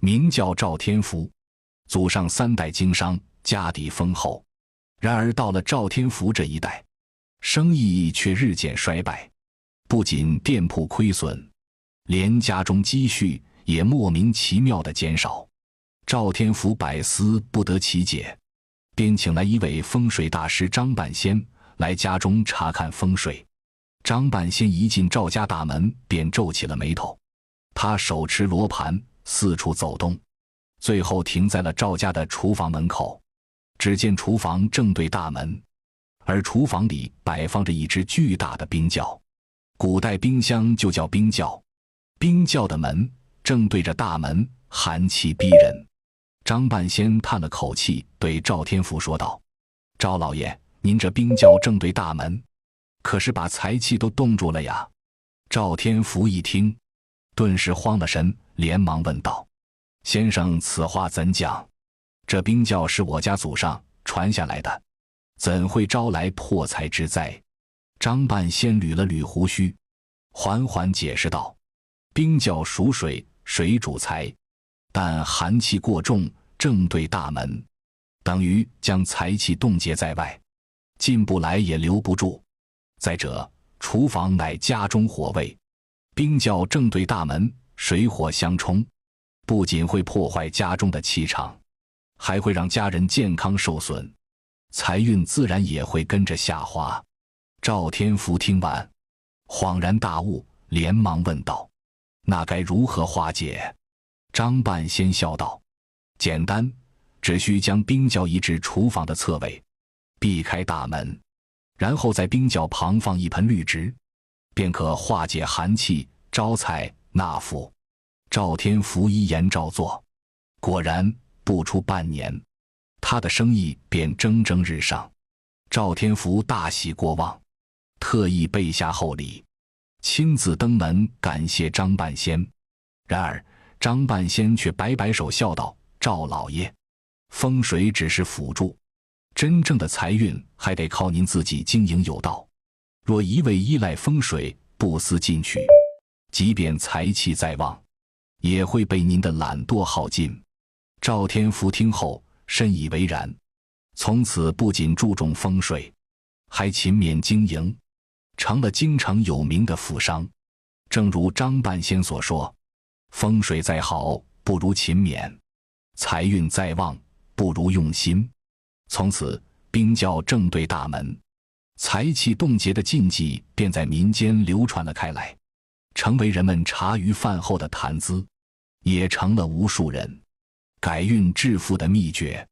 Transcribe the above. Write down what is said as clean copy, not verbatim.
名叫赵天福，祖上3代经商，家底丰厚。然而到了赵天福这一代，生意却日渐衰败，不仅店铺亏损，连家中积蓄也莫名其妙地减少。赵天福百思不得其解，便请来一位风水大师张半仙来家中查看风水。张半仙一进赵家大门，便皱起了眉头。他手持罗盘，四处走动，最后停在了赵家的厨房门口。只见厨房正对大门，而厨房里摆放着一只巨大的冰窖。古代冰箱就叫冰窖，冰窖的门正对着大门，寒气逼人。张半仙叹了口气，对赵天福说道：“赵老爷，您这冰窖正对大门，可是把财气都冻住了呀？”赵天福一听，顿时慌了神，连忙问道：“先生，此话怎讲？这冰窖是我家祖上传下来的，怎会招来破财之灾？”张半仙捋了捋胡须，缓缓解释道：“冰窖属水，水主财，但寒气过重，正对大门，等于将财气冻结在外，进不来也留不住。再者，厨房乃家中火位，冰窖正对大门，水火相冲，不仅会破坏家中的气场，还会让家人健康受损，财运自然也会跟着下滑。”赵天福听完，恍然大悟，连忙问道：“那该如何化解？”张半仙笑道：“简单，只需将冰窖移至厨房的侧位，避开大门，然后在冰窖旁放一盆绿植，便可化解寒气，招财纳福。”赵天福依言照做，果然不出半年，他的生意便蒸蒸日上。赵天福大喜过望，特意备下厚礼，亲自登门感谢张半仙。然而张半仙却摆摆手笑道：“赵老爷，风水只是辅助，真正的财运还得靠您自己经营有道。若一味依赖风水，不思进取，即便财气再旺，也会被您的懒惰耗尽。”赵天福听后深以为然，从此不仅注重风水，还勤勉经营，成了京城有名的富商。正如张半仙所说，风水再好不如勤勉，财运再旺不如用心。从此冰窖正对大门，财气冻结的禁忌便在民间流传了开来，成为人们茶余饭后的谈资，也成了无数人改运致富的秘诀。